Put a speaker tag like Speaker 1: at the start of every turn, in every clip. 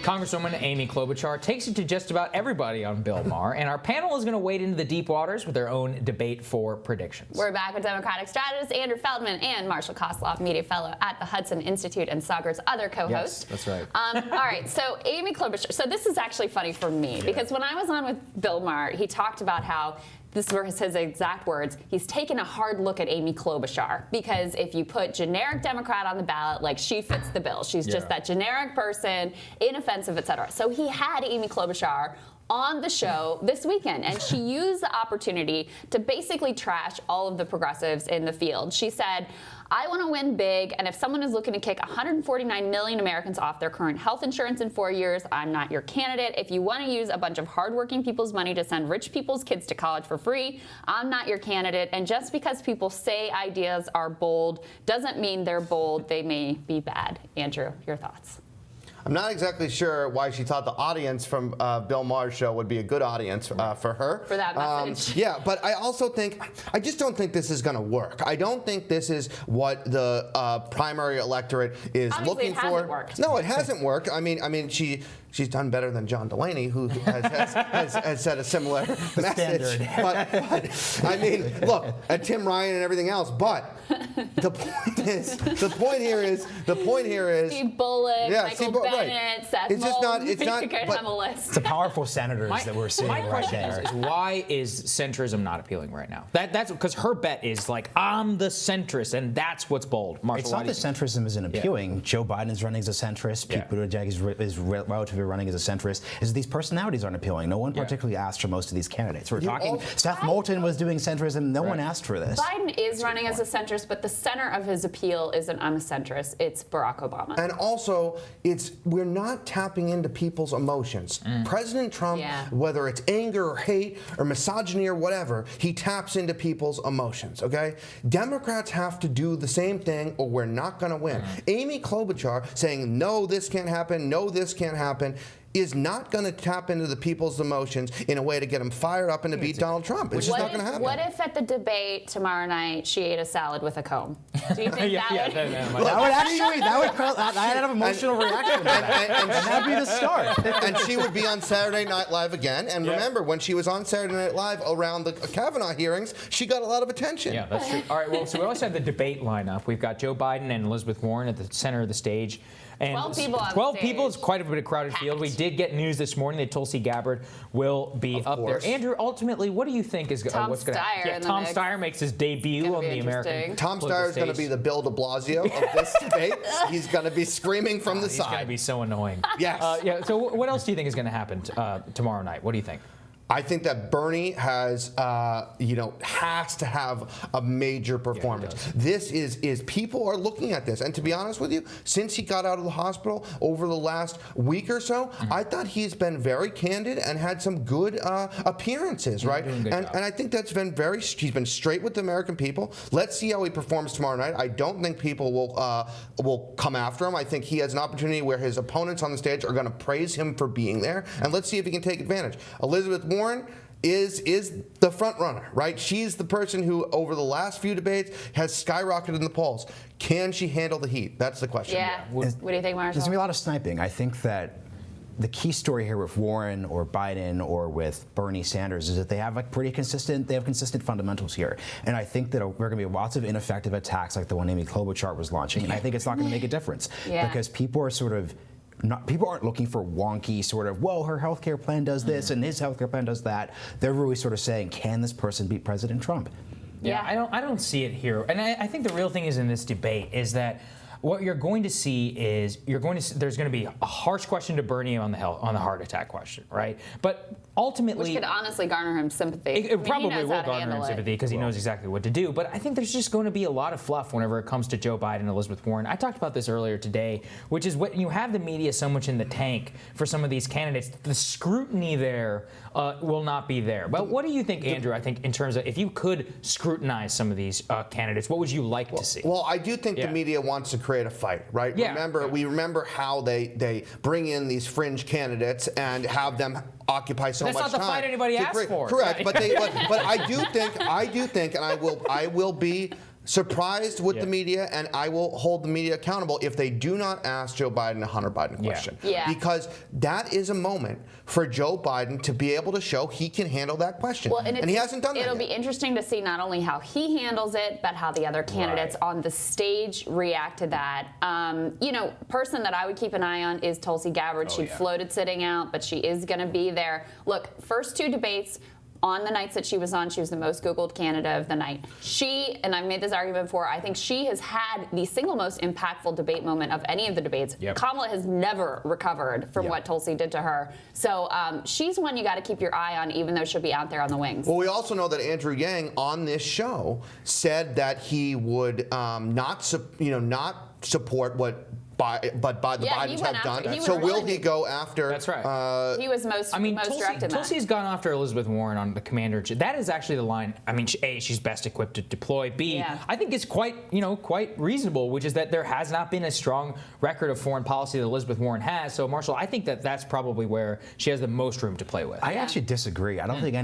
Speaker 1: Congresswoman Amy Klobuchar takes it to just about everybody on Bill Maher, and our panel is going to wade into the deep waters with their own debate for predictions.
Speaker 2: We're back with Democratic strategist Andrew Feldman and Marshall Kosloff, media fellow at the Hudson Institute and Saagar's other co-host.
Speaker 1: Yes, that's right.
Speaker 2: All right, so Amy Klobuchar. So this is actually funny for me because when I was on with Bill Maher, he talked about how, this were his exact words, he's taken a hard look at Amy Klobuchar because if you put generic Democrat on the ballot, like, she fits the bill. She's just that generic person, inoffensive, etc. So he had Amy Klobuchar on the show this weekend, and she used the opportunity to basically trash all of the progressives in the field. She said, I want to win big, and if someone is looking to kick 149 million Americans off their current health insurance in 4 years, I'm not your candidate. If you want to use a bunch of hardworking people's money to send rich people's kids to college for free, I'm not your candidate. And just because people say ideas are bold doesn't mean they're bold. They may be bad. Andrew, your thoughts?
Speaker 3: I'm not exactly sure why she thought the audience from Bill Maher's show would be a good audience for her.
Speaker 2: For that message.
Speaker 3: Yeah, but I also think, I just don't think this is going to work. I don't think this is what the primary electorate is looking for.
Speaker 2: Hasn't worked.
Speaker 3: No, it hasn't worked. I mean, she's done better than John Delaney, who has said a similar message. But I mean, look, at Tim Ryan and everything else. But the point here is
Speaker 2: Steve Bullock, Michael Bennett, Seth Moulton.
Speaker 3: It's not.
Speaker 2: Have a list.
Speaker 4: It's the powerful senators that we're seeing right
Speaker 1: question
Speaker 4: there.
Speaker 1: is why is centrism not appealing right now? That's because her bet is like, I'm the centrist, and that's what's bold. Marshall,
Speaker 4: It's not that centrism isn't appealing. Joe Biden's running as a centrist. Pete Buttigieg is relatively running as a centrist. Is these personalities aren't appealing. No one particularly asked for most of these candidates. We're talking. Seth Moulton was doing centrism. No one asked for this.
Speaker 2: Biden is running as a centrist, but the center of his appeal isn't I'm a centrist. It's Barack Obama.
Speaker 3: And also, we're not tapping into people's emotions. President Trump, whether it's anger or hate or misogyny or whatever, he taps into people's emotions, okay? Democrats have to do the same thing or we're not going to win. Amy Klobuchar saying, no, this can't happen, no, this can't happen, is not going to tap into the people's emotions in a way to get them fired up and to beat Donald Trump. It's just not going to happen.
Speaker 2: What if at the debate tomorrow night she ate a salad with a comb? Do you think that
Speaker 4: I'd have an emotional reaction to that. And that'd be the start.
Speaker 3: And she would be on Saturday Night Live again. And remember, when she was on Saturday Night Live around the Kavanaugh hearings, she got a lot of attention.
Speaker 1: Yeah, that's true. All right, well, so we also have the debate lineup. We've got Joe Biden and Elizabeth Warren at the center of the stage. And
Speaker 2: 12 people on
Speaker 1: 12
Speaker 2: stage.
Speaker 1: people is quite a bit of crowded field. We did get news this morning that Tulsi Gabbard will be up there. Andrew, ultimately, what do you think is what's going to happen? Tom Steyer makes his debut on the American.
Speaker 3: Tom Steyer is going to be the Bill de Blasio of this debate. He's going to be screaming from the side.
Speaker 1: He's going to be so annoying.
Speaker 3: Yes.
Speaker 1: So what else do you think is going to happen tomorrow night? What do you think?
Speaker 3: I think that Bernie has to have a major performance. This is people are looking at this, and to be honest with you, since he got out of the hospital over the last week or so, I thought he's been very candid and had some good appearances, right? And I think that's been he's been straight with the American people. Let's see how he performs tomorrow night. I don't think people will come after him. I think he has an opportunity where his opponents on the stage are going to praise him for being there, and let's see if he can take advantage. Elizabeth Warren is the front runner, right? She's the person who, over the last few debates, has skyrocketed in the polls. Can she handle the heat? That's the question.
Speaker 2: Yeah. What do you think, Marshall?
Speaker 4: There's going to be a lot of sniping. I think that the key story here with Warren or Biden or with Bernie Sanders is that they have consistent fundamentals here. And I think that there are going to be lots of ineffective attacks like the one Amy Klobuchar was launching. And I think it's not going to make a difference because people aren't looking for wonky sort of, whoa, her healthcare plan does this and his healthcare plan does that. They're really sort of saying, can this person beat President Trump?
Speaker 1: Yeah, I don't see it here. And I think the real thing is in this debate is that what you're going to see is there's going to be a harsh question to Bernie on the heart attack question, right? But ultimately,
Speaker 2: which could honestly garner him sympathy.
Speaker 1: It probably will garner him sympathy because he knows exactly what to do. But I think there's just going to be a lot of fluff whenever it comes to Joe Biden and Elizabeth Warren. I talked about this earlier today, which is when you have the media so much in the tank for some of these candidates, the scrutiny there will not be there. But what do you think, Andrew? I think in terms of if you could scrutinize some of these candidates, what would you like to see?
Speaker 3: Well, I do think the media wants to create a fight, right?
Speaker 1: Yeah.
Speaker 3: We remember how they bring in these fringe candidates and have them occupy so much time.
Speaker 1: That's not the fight anybody asked for.
Speaker 3: Correct,
Speaker 1: right?
Speaker 3: but I do think, and I will be surprised with the media, and I will hold the media accountable if they do not ask Joe Biden a Hunter Biden question.
Speaker 2: Yeah.
Speaker 3: Because that is a moment for Joe Biden to be able to show he can handle that question.
Speaker 2: Well,
Speaker 3: and he hasn't done that
Speaker 2: It'll
Speaker 3: yet.
Speaker 2: be interesting to see not only how he handles it, but how the other candidates on the stage react to that. Person that I would keep an eye on is Tulsi Gabbard. She floated sitting out, but she is going to be there. Look, first 2 debates, on the nights that she was on, she was the most Googled candidate of the night. She, and I've made this argument before, I think she has had the single most impactful debate moment of any of the debates. Kamala has never recovered from what Tulsi did to her. So she's one you got to keep your eye on, even though she'll be out there on the wings.
Speaker 3: Well, we also know that Andrew Yang on this show said that he would not support what the Bidens have done. So will he go after?
Speaker 1: That's right.
Speaker 2: He was most direct in that.
Speaker 1: Tulsi's gone after Elizabeth Warren on the commander. That is actually the line. I mean, A, she's best equipped to deploy. B, I think it's quite reasonable, which is that there has not been a strong record of foreign policy that Elizabeth Warren has. So, Marshall, I think that that's probably where she has the most room to play with.
Speaker 4: I actually disagree. I don't think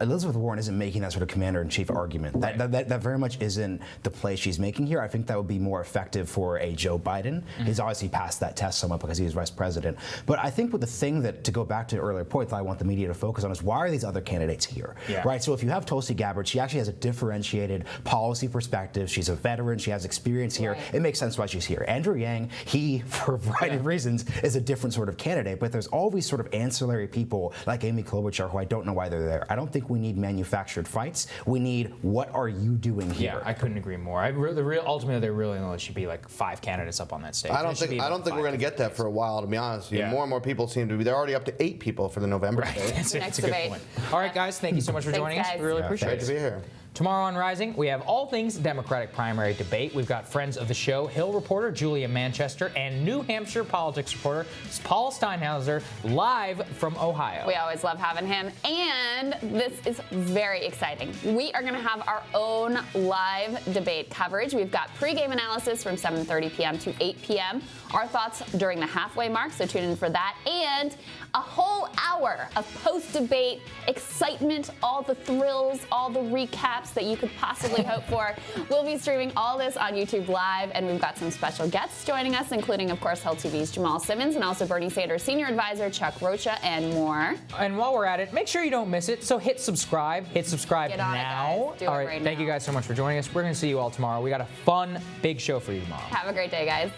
Speaker 4: Elizabeth Warren isn't making that sort of commander-in-chief argument. That very much isn't the play she's making here. I think that would be more effective for a Joe Biden. He's obviously passed that test somewhat because he was vice president. But I think with the thing that, to go back to an earlier point that I want the media to focus on, is why are these other candidates here? Right? So if you have Tulsi Gabbard, she actually has a differentiated policy perspective. She's a veteran. She has experience here. It makes sense why she's here. Andrew Yang, he, for a variety of reasons, is a different sort of candidate. But there's all these sort of ancillary people like Amy Klobuchar, who I don't know why they're there. I don't think we need manufactured fights. We need, what are you doing here?
Speaker 1: Yeah, I couldn't agree more. Ultimately, there really only should be like 5 candidates up on that stage.
Speaker 3: I don't think we're going to get that for a while, to be honest. More and more people seem to be. They're already up to 8 people for the November debate.
Speaker 1: That's
Speaker 2: Next
Speaker 1: a good
Speaker 2: debate.
Speaker 1: point. All right, guys, thank you so much for joining us. We really appreciate it.
Speaker 3: Great to be here.
Speaker 1: Tomorrow on Rising, we have all things Democratic primary debate. We've got friends of the show, Hill reporter Julia Manchester and New Hampshire politics reporter Paul Steinhauser, live from Ohio.
Speaker 2: We always love having him. And this is very exciting. We are going to have our own live debate coverage. We've got pregame analysis from 7:30 p.m. to 8 p.m. Our thoughts during the halfway mark, so tune in for that. And a whole hour of post-debate excitement, all the thrills, all the recaps that you could possibly hope for. We'll be streaming all this on YouTube Live, and we've got some special guests joining us, including, of course, Hill TV's Jamal Simmons and also Bernie Sanders Senior Advisor Chuck Rocha and more.
Speaker 1: And while we're at it, make sure you don't miss it. So hit subscribe. Hit subscribe
Speaker 2: Get on
Speaker 1: now.
Speaker 2: It, guys. Do
Speaker 1: all
Speaker 2: it
Speaker 1: right.
Speaker 2: right
Speaker 1: Thank
Speaker 2: now.
Speaker 1: you guys so much for joining us. We're going to see you all tomorrow. We got a fun, big show for you tomorrow.
Speaker 2: Have a great day, guys.